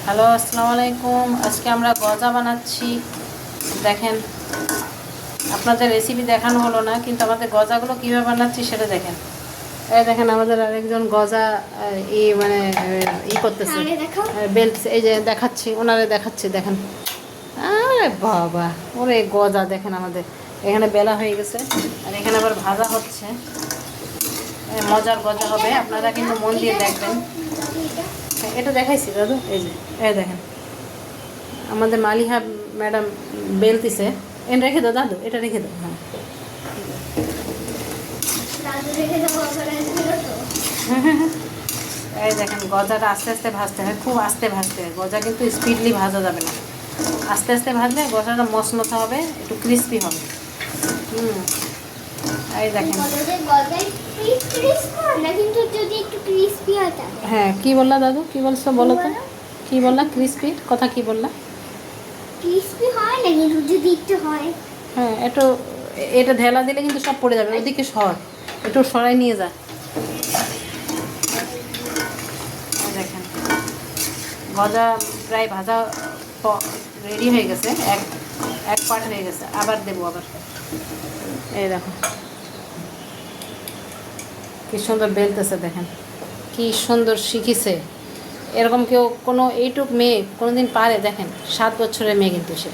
Hello, আসসালামু আলাইকুম। আজকে আমরা গজা বানাচ্ছি। দেখেন, আপনাদের রেসিপি দেখানো হলো না, কিন্তু আমাদের গজাগুলো কীভাবে বানাচ্ছি সেটা দেখেন। এই দেখেন, আমাদের আরেকজন গজা করতেছে, বেলতেছে। এই যে দেখাচ্ছি, ওনারে দেখাচ্ছি, দেখেন। আরে বাবা, ওরে গজা দেখেন, আমাদের এখানে বেলা হয়ে গেছে, আর এখানে আবার ভাজা হচ্ছে। মজার গজা হবে, আপনারা কিন্তু মন দিয়ে দেখবেন। এটা দেখাইছি দাদু, এই যে এই দেখেন, আমাদের মালিহা ম্যাডাম বেলতিছে। এটা রেখে দাও দাদু, এটা রেখে দাও। হ্যাঁ, এই দেখেন, গজাটা আস্তে আস্তে ভাজতে হয়, খুব আস্তে ভাজতে হয়। গজা কিন্তু স্পিডলি ভাজা যাবে না, আস্তে আস্তে ভাজলে গজাটা মশমশা হবে, একটু ক্রিস্পি হবে। এই দেখেন। হ্যাঁ, কি বললা দাদু, কি বলছো বলো তো? কি বললা? ক্রিস্পি কথা কি বললা? ক্রিস্পি হয় না কিন্তু যদি একটু হয়। হ্যাঁ, একটু এটা ঢেলা দিলে কিন্তু সব পড়ে যাবে। ওইদিকে সর, একটু সরাই নিয়ে যা। দেখেন, গজা প্রায় ভাজা রেডি হয়ে গেছে, এক পার্ট হয়ে গেছে। আবার দেবো, আবার। এই দেখো কি সুন্দর বেলতেছে, দেখেন কি সুন্দর শিখিছে। এরকম কেউ কোনো এইটুক মেয়ে কোনোদিন পারে? দেখেন, 7 বছরের মেয়ে কিন্তু সে।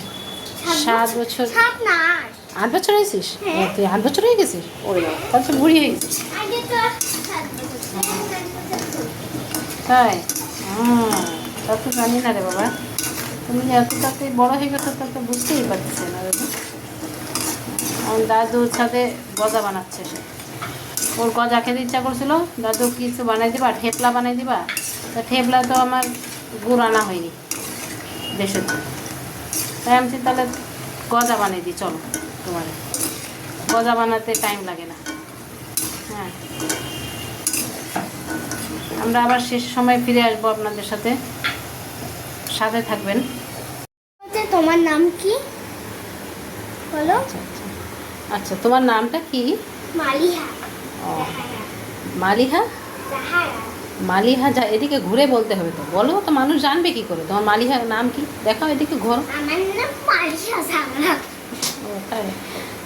7 বছর, 8 বছর হয়েছিস? তুই 8 বছর হয়ে গেছিস? ওরে বাবা, তাহলে তো বুড়ি হয়ে গেছিস। তাই? তা তো জানি না রে বাবা। তুমি এত তাড়াতাড়ি বড় হয়ে গেছো, তা তো বুঝতেই পারতেছি না দাদু। আমার দাদুর সাথে গজা বানাচ্ছে সে। ওর গজা খেতে ইচ্ছা করছিল, দাদু কিছু বানাই দিবা, ঠেপলা বানাই দিবা। তা ঠেপলা তো আমার গুড় আনা হয়নি দেশে, তাই আমি তাহলে গজা বানিয়ে দিই, চলো তোমার। গজা বানাতে টাইম লাগে না। হ্যাঁ, আমরা আবার শেষ সময় ফিরে আসবো আপনাদের সাথে, সাথে থাকবেন। তোমার নাম কি বলো? আচ্ছা, তোমার নামটা কি? মালিহা। ও, মালিহা। মালিহা, যা এদিকে ঘুরে বলতে হবে তো, বলো তো, মানুষ জানবে কি করে তোমার মালিহার নাম কি? দেখাও এদিকে, ঘোরো। আমার নাম মালিহা জাহরা। ও তাই?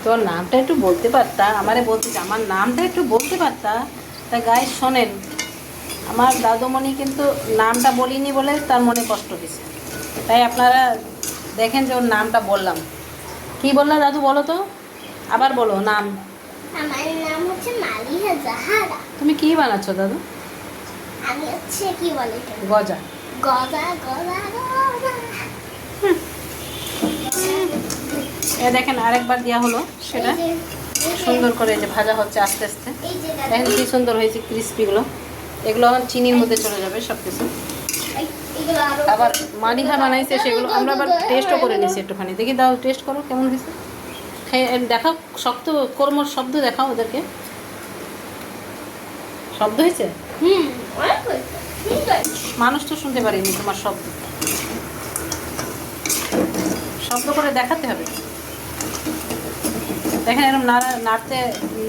তোর নামটা একটু বলতে পারতা, আমারে বলতে, আমার নামটা একটু বলতে পারতা। তা গায়ে শোনেন, আমার দাদুমণি কিন্তু নামটা বলিনি বলে তার মনে কষ্ট দিছে। তাই আপনারা দেখেন যে ওর নামটা বললাম। কি বললা দাদু, বলো তো, আবার বলো নাম। আমার নাম হচ্ছে মালিহা জাহরা। তুমি কি বানাচ্ছো দাদু? আমি হচ্ছে কি বলে গজা। গজা গজা গজা। এ দেখেন, আরেকবার দেওয়া হলো সেটা সুন্দর করে, যে ভাজা হচ্ছে আস্তে আস্তে। দেখেন কি সুন্দর হয়েছে ক্রিস্পিগুলো। এগুলো এখন চিনির মধ্যে চলে যাবে সব কিছু। আবার মালিহা বানাইছে সেগুলো আমরা আবার টেস্টও করে নিয়েছি একটুখানি। দেখি, দাও টেস্ট করো কেমন হয়েছে, খেয়ে দেখাও। শক্ত কর্মর শব্দ দেখাও ওদেরকে। শব্দ হয়েছে? মানুষ তো শুনতে পারিনি তোমার শব্দ, শব্দ করে দেখাতে হবে। দেখেন, এরকম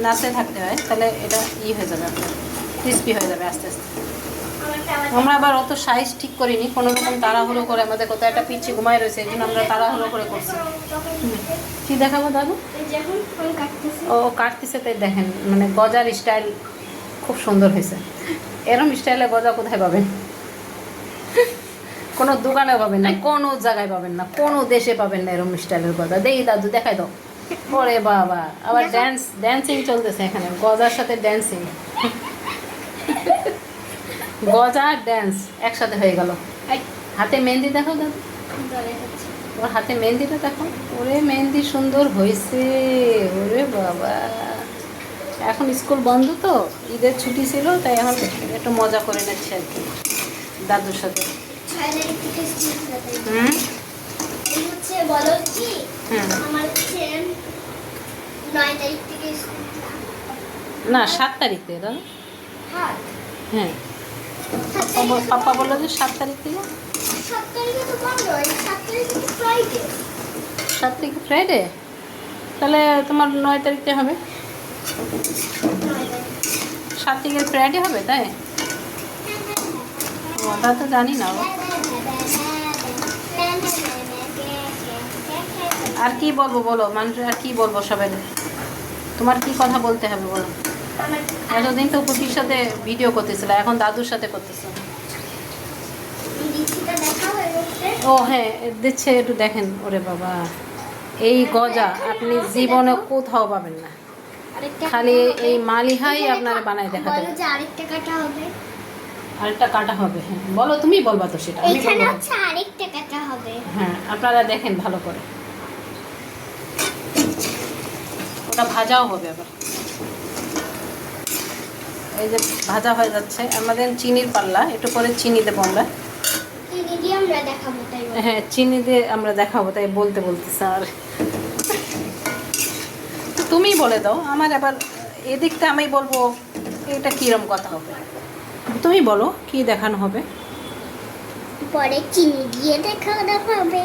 নাড়তে থাকতে হয়, তাহলে এটা হয়ে যাবে আপনার, ক্রিস্পি হয়ে যাবে আস্তে আস্তে। আমরা আবার অত সাইজ ঠিক করিনি, কোনো রকম তাড়াহুড়ো করে, আমাদের কোথাও একটা পিচ্ছি ঘুমায় রয়েছে, এই জন্য আমরা তাড়াহুড়ো করে করছি। কি দেখাবো দাদু? ও কাটতেছে, তাই দেখেন, মানে গজার স্টাইল খুব সুন্দর হয়েছে। এরকম স্টাইলে গজা কোথায় পাবেন? কোনো দোকানে পাবেন না, কোনো জায়গায় পাবেন না, কোনো দেশে পাবেন না এরকম স্টাইলের গজা। দেখি দাদু, দেখাই দাও। ওরে বাবা, আবার ড্যান্সিং চলতেছে এখানে, গজার সাথে ড্যান্সিং। গজা আর ড্যান্স একসাথে হয়ে গেল। হাতে মেহেন্দি দেখো দাদু, ওর হাতে মেহেন্দিটা দেখো। ওরে, মেহেন্দি সুন্দর হয়েছে। ওরে বাবা, এখন স্কুল বন্ধ তো, ঈদের ছুটি ছিল, তাই এখন একটু মজা করে নিচ্ছে আর কি দাদুর সাথে। না, 7 তারিখ থেকে দাদা। হ্যাঁ, পাপা বললো যে 7 তারিখ থেকে। 7 তারিখে ফ্রাইডে, তাহলে তোমার 9 তারিখে হবে। 7 তারিখে ফ্রাইডে হবে, তাই? ওটা তো জানি না। আর কি বলবো বলো, মানুষের আর কি বলবো সবাই, তোমার কি কথা বলতে হবে বলো। আমার এতদিন তো পুটির সাথে ভিডিও করতেছিল, এখন দাদুর সাথে করতেছো। দিচ্ছিটা দেখা হয়ে গেছে। ও হ্যাঁ দিচ্ছে, একটু দেখেন। ওরে বাবা, এই গজা আপনি জীবনে কোথাও পাবেন না, আরেকটা খালি কাটা হবে। এই মালিহাই এখানে আপনারা বানায় দেখাতে বলো পারে। যে আরেকটা কাটা হবে। আরেকটা কাটা হবে, হ্যাঁ বলো, তুমি বলবা তো সেটা, আমি এখানে বলবো না। হচ্ছে আরেকটা কাটা হবে। হ্যাঁ আপনারা দেখেন ভালো করে, ওটা ভাজাও হবে আবার। এই যে ভাজা হয়ে যাচ্ছে, আমাদের চিনির পাল্লা, একটু করে চিনি দেবো আমরা। চিনি দিয়ে আমরা দেখাবো, তাই বলো। হ্যাঁ চিনি দিয়ে আমরা দেখাবো, তাই বলতে বলতেছে আর তো তুমিই বলে দাও, আমার আবার এদিকটা আমি বলবো এটা কীরকম কথা হবে, তুমি বলো কি দেখানো হবে। পরে চিনি দিয়ে দেখানো হবে।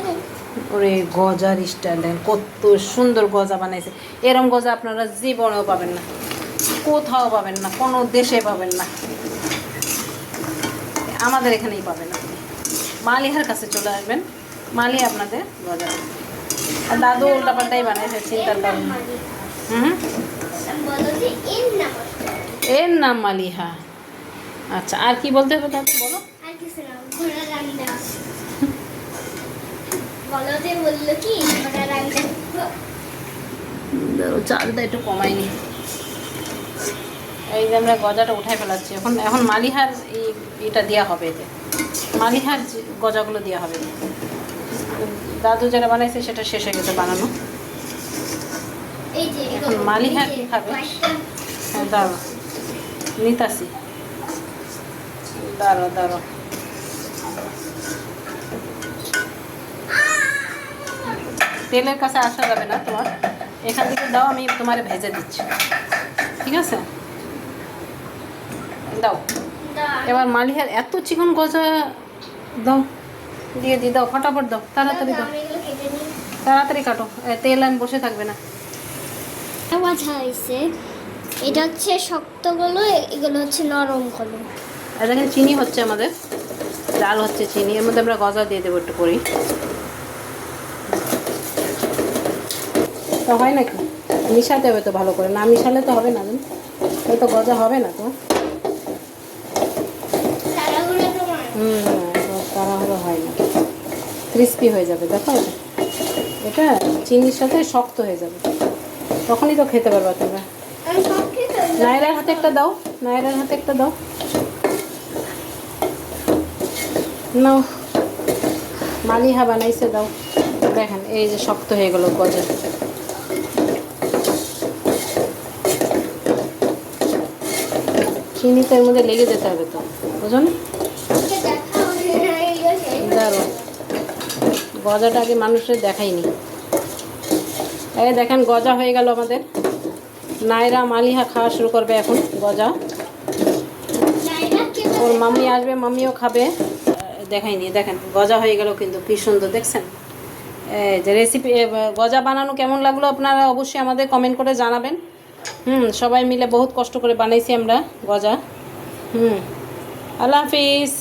ওরে গজার স্টাইল দেখেন, কত সুন্দর গজা বানাইছে। এরম গজা আপনারা জীবনেও পাবেন না, কোথাও পাবেন না, কোনো দেশে পাবেন না, আমাদের এখানেই পাবেন না। মালিহার কাছে চলে আসবেন, মালি আপনাদের গজা। আর দাদু উল্টাপাল্টাই বানাইছে, চিন্তার কারণ নেই। হুম, বলো যে এর নাম। এর নাম মালিহা। আচ্ছা আর কি বলতে হবে দাদু বলো। আর কিছু না, ঘোড়া রান্না। বলো যে বললো কি ঘোড়া রান্না। চালটা একটু কমাইনি। এই যে আমরা গজাটা উঠাই ফেলাচ্ছি, এখন এখন মালিহার এই এটা দেওয়া হবে, এতে মালিহার গজাগুলো দেওয়া হবে। দাদু যেটা বানাইছে সেটা শেষ হয়ে গেছে বানানো। এই যে এখন মালিহা কি খাবে? হ্যাঁ দাঁড়ো, নিতাসি, দাঁড়ো দাঁড়ো। তেলের কাছে আসা যাবে না তোমার, এখান থেকে দাও, আমি তোমার ভেজে দিচ্ছি, ঠিক আছে? দাও। এবার মালিহার এত চিকন গজা দাও, দিয়ে দি, দাও ফটাফট দাও, তাড়াতাড়ি দাও, তাড়াতাড়ি কাটো, তেল আমি বসে থাকবে না। মজা হয়েছে। এটা হচ্ছে শক্তগুলো, এগুলো হচ্ছে নরমগুলো। আর দেখেন চিনি হচ্ছে আমাদের, ডাল হচ্ছে চিনি, এর মধ্যে আমরা গজা দিয়ে দেবো একটু করি। তো হয় নাকি, মিশাতে হবে তো ভালো করে, না মিশালে তো হবে না, তাহলে তো গজা হবে না তো। তাড়াহুড়ো হয় না, ক্রিস্পি হয়ে যাবে, দেখো এটা চিনির সাথে শক্ত হয়ে যাবে, তখনই তো খেতে পারবা তোমরা। নায়রার হাতে একটা দাও, নায়রার হাতে একটা দাও, নাও, মালিহা বানাইছে, দাও। দেখেন এই যে শক্ত হয়ে গেল গজা। চিনি তো এর মধ্যে লেগে যেতে হবে তো, বুঝো না? দাঁড়ো, গজাটা আগে মানুষের দেখাইনি। এই দেখেন গজা হয়ে গেল আমাদের। নায়রা মালিহা খাওয়া শুরু করবে এখন গজা, ওর মাম্মি আসবে, মাম্মিও খাবে। দেখাইনি, দেখেন গজা হয়ে গেল কিন্তু কি সুন্দর, দেখছেন? যে রেসিপি গজা বানানো কেমন লাগলো আপনারা অবশ্যই আমাদের কমেন্ট করে জানাবেন। সবাই মিলে বহুত কষ্ট করে বানাইছি আমরা গজা। আল্লাহ হাফিজ।